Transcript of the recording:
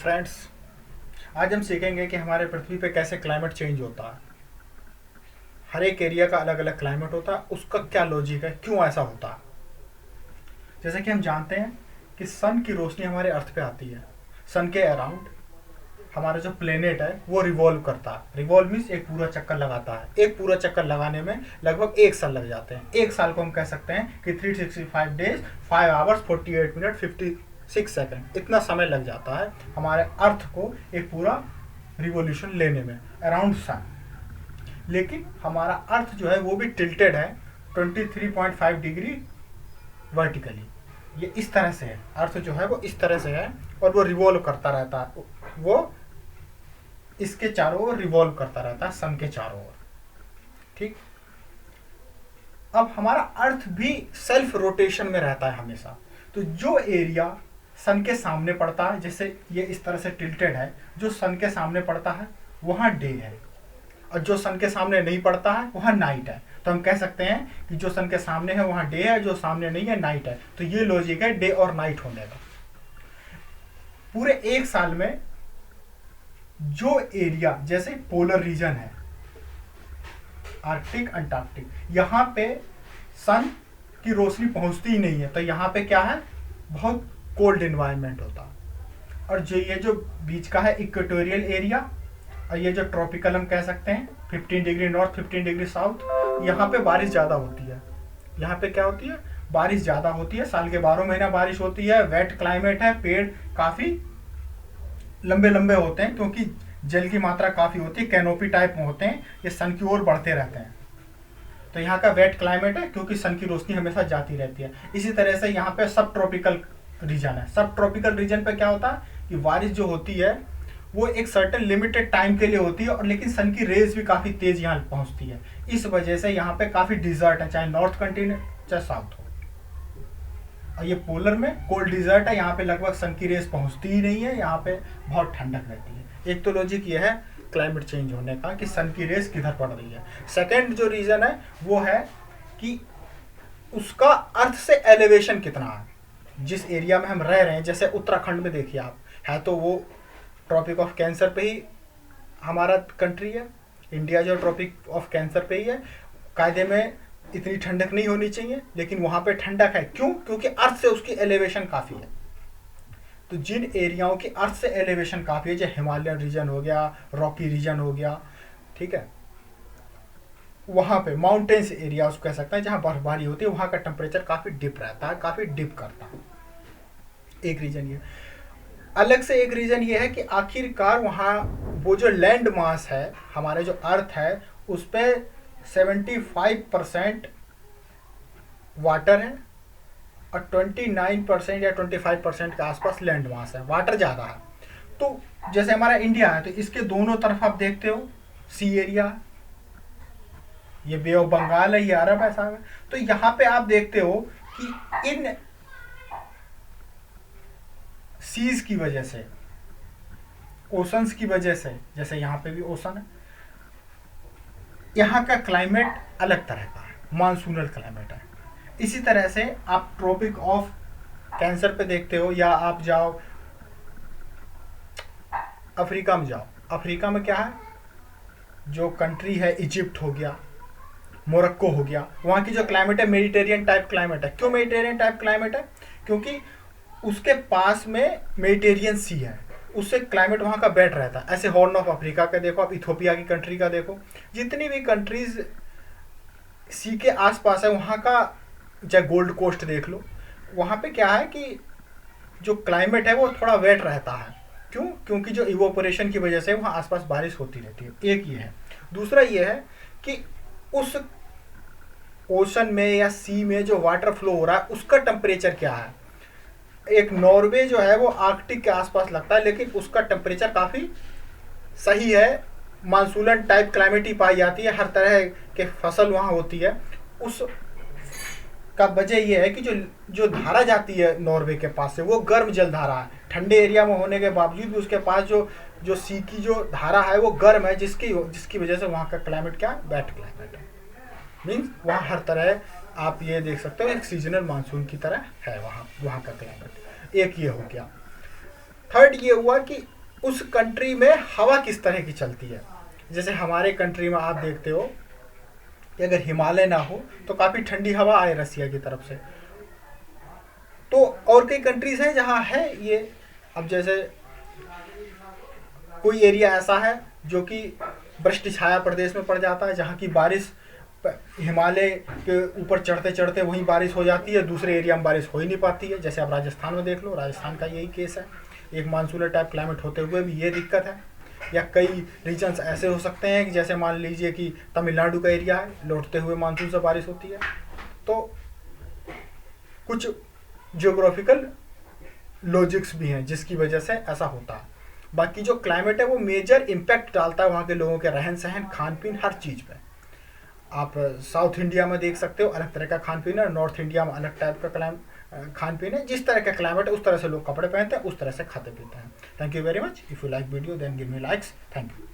Friends, आज हम सीखेंगे कि हमारे पृथ्वी पे कैसे क्लाइमेट चेंज होता है। हर एक एरिया का अलग अलग क्लाइमेट होता है, उसका क्या लॉजिक है, क्यों ऐसा होता है। जैसे कि हम जानते हैं कि सन की रोशनी हमारे अर्थ पे आती है। सन के अराउंड हमारा जो प्लेनेट है वो रिवॉल्व करता है। रिवॉल्व मीन्स एक पूरा चक्कर लगाता है। एक पूरा चक्कर लगाने में लगभग 1 साल लग जाते हैं। 1 साल को हम कह सकते हैं कि 365 डेज 5 आवर्स 48 मिनट 56 सेकंड, इतना समय लग जाता है हमारे अर्थ को एक पूरा रिवॉल्यूशन लेने में अराउंड सन। लेकिन हमारा अर्थ जो है वो भी टिल्टेड है 23.5 डिग्री वर्टिकली। ये इस तरह से है, अर्थ जो है वो इस तरह से है और वो रिवॉल्व करता रहता है। वो इसके चारों ओर रिवॉल्व करता रहता है, सन के चारों ओर। ठीक, अब हमारा अर्थ भी सेल्फ रोटेशन में रहता है हमेशा। तो जो एरिया सन के सामने पड़ता है, जैसे ये इस तरह से टिल्टेड है, जो सन के सामने पड़ता है वहां डे है, और जो सन के सामने नहीं पड़ता है वहां नाइट है। तो हम कह सकते हैं कि जो सन के सामने है वहां डे है, जो सामने नहीं है नाइट है। तो ये लॉजिक है डे और नाइट होने का। पूरे 1 साल में जो एरिया, जैसे पोलर रीजन है, आर्कटिक अंटार्कटिक, यहाँ पे सन की रोशनी पहुंचती ही नहीं है। तो यहाँ पे क्या है, बहुत कोल्ड एनवायरनमेंट होता है। और जो ये जो बीच का है इक्वेटोरियल एरिया, और ये जो ट्रॉपिकल हम कह सकते हैं 15 डिग्री नॉर्थ 15 डिग्री साउथ, यहाँ पे बारिश ज़्यादा होती है। यहाँ पे क्या होती है, बारिश ज़्यादा होती है। साल के 12 महीना बारिश होती है। वेट क्लाइमेट है, पेड़ काफ़ी लंबे लंबे होते हैं क्योंकि जल की मात्रा काफ़ी होती है, कैनोपी टाइप में होते हैं, ये सन की ओर बढ़ते रहते हैं। तो यहाँ का वेट क्लाइमेट है क्योंकि सन की रोशनी हमेशा जाती रहती है। इसी तरह से यहाँ पे सब ट्रॉपिकल रीजन है। सब ट्रॉपिकल रीजन पे क्या होता है कि बारिश जो होती है वो एक सर्टेन लिमिटेड टाइम के लिए होती है, और लेकिन सन की रेज भी काफ़ी तेज यहाँ पहुँचती है। इस वजह से यहाँ पे काफ़ी डिजर्ट है, चाहे नॉर्थ कंटिनेंट चाहे साउथ हो। और ये पोलर में कोल्ड डिजर्ट है, यहाँ पे लगभग सन की रेस पहुँचती ही नहीं है, यहाँ पे बहुत ठंडक रहती है। एक तो लॉजिक ये है क्लाइमेट चेंज होने का कि सन की रेस किधर पड़ रही है। सेकेंड जो रीज़न है वो है कि उसका अर्थ से एलिवेशन कितना है। जिस एरिया में हम रह रहे हैं, जैसे उत्तराखंड में देखिए आप, है तो वो ट्रॉपिक ऑफ कैंसर पे ही हमारा कंट्री है। इंडिया जो ट्रॉपिक ऑफ कैंसर पे ही है। कायदे में इतनी ठंडक नहीं होनी चाहिए, लेकिन वहाँ पे ठंडक है। क्यों? क्योंकि अर्थ से उसकी एलिवेशन काफ़ी है। तो जिन एरियाओं की अर्थ से एलिवेशन काफ़ी है, जैसे हिमालयन रीजन हो गया, रॉकी रीजन हो गया, ठीक है, वहाँ पे माउंटेन्स एरिया उसको कह सकते हैं, जहाँ बर्फबारी होती है, वहाँ का टेम्परेचर काफ़ी डिप रहता है, काफ़ी डिप करता है। एक रीजन ये। अलग से एक रीजन ये है कि आखिरकार वहाँ वो जो लैंड मास है, हमारे जो अर्थ है, उस पर 75% वाटर है और 29% या 25% के आसपास लैंड मास है। वाटर ज़्यादा है। तो जैसे हमारा इंडिया है, तो इसके दोनों तरफ आप देखते हो सी एरिया, ये बे ऑफ बंगाल है, ये अरब है साहब। तो यहाँ पे आप देखते हो कि इन सीज की वजह से, ओशंस की वजह से, जैसे यहाँ पे भी ओशन है, यहाँ का क्लाइमेट अलग तरह का है, मानसूनल क्लाइमेट है। इसी तरह से आप ट्रॉपिक ऑफ कैंसर पे देखते हो, या आप जाओ अफ्रीका में जाओ। अफ्रीका में क्या है, जो कंट्री है, इजिप्ट हो गया, मोरक्को हो गया, वहाँ की जो क्लाइमेट है मेडिटेरियन टाइप क्लाइमेट है। क्यों मेडिटेरियन टाइप क्लाइमेट है? क्योंकि उसके पास में मेडिटेरियन सी है, उससे क्लाइमेट वहाँ का बेटर रहता है। ऐसे हॉर्न ऑफ अफ्रीका का देखो, आप इथोपिया की कंट्री का देखो, जितनी भी कंट्रीज सी के आसपास है, वहाँ का, चाहे गोल्ड कोस्ट देख लो, वहाँ पे क्या है कि जो क्लाइमेट है वो थोड़ा वेट रहता है। क्यों? क्योंकि जो इवोपोरेशन की वजह से वहाँ आसपास बारिश होती रहती है। एक ये है। दूसरा ये है कि उस ओशन में या सी में जो वाटर फ्लो हो रहा है, उसका टेम्परेचर क्या है। एक नॉर्वे जो है वो आर्कटिक के आसपास लगता है, लेकिन उसका टेम्परेचर काफ़ी सही है, मानसूलन टाइप क्लाइमेट ही पाई जाती है, हर तरह के फसल वहाँ होती है। उस का वजह यह है कि जो धारा जाती है नॉर्वे के पास से, वो गर्म जल धारा है। ठंडे एरिया में होने के बावजूद भी उसके पास जो सी की जो धारा है वो गर्म है, जिसकी वजह से वहाँ का क्लाइमेट क्या है, वेट क्लाइमेट है। मीन्स वहाँ हर तरह आप ये देख सकते हो एक सीजनल मानसून की तरह है वहाँ का क्लाइमेट। एक ये हो गया। थर्ड ये हुआ कि उस कंट्री में हवा किस तरह की चलती है। जैसे हमारे कंट्री में आप देखते हो कि अगर हिमालय ना हो तो काफ़ी ठंडी हवा आए रसिया की तरफ से। तो और कई कंट्रीज हैं जहाँ है ये। अब जैसे कोई एरिया ऐसा है जो कि वृष्टि छाया प्रदेश में पड़ जाता है, जहाँ की बारिश हिमालय के ऊपर चढ़ते चढ़ते वहीं बारिश हो जाती है, दूसरे एरिया में बारिश हो ही नहीं पाती है। जैसे आप राजस्थान में देख लो, राजस्थान का यही केस है। एक मानसूनर टाइप क्लाइमेट होते हुए भी ये दिक्कत है। या कई रीजन्स ऐसे हो सकते हैं कि जैसे मान लीजिए कि तमिलनाडु का एरिया है, लौटते हुए मानसून से बारिश होती है। तो कुछ जियोग्राफिकल लॉजिक्स भी हैं जिसकी वजह से ऐसा होता है। बाकी जो क्लाइमेट है वो मेजर इम्पैक्ट डालता है वहाँ के लोगों के रहन सहन, खान पीन, हर चीज़ पे। आप साउथ इंडिया में देख सकते हो अलग तरह का खान पीन है, नॉर्थ इंडिया में अलग टाइप का खान पीन है। जिस तरह का क्लाइमेट है उस तरह से लोग कपड़े पहनते हैं, उस तरह से खाते पीते हैं। Thank you very much. If you like video then give me likes. Thank you.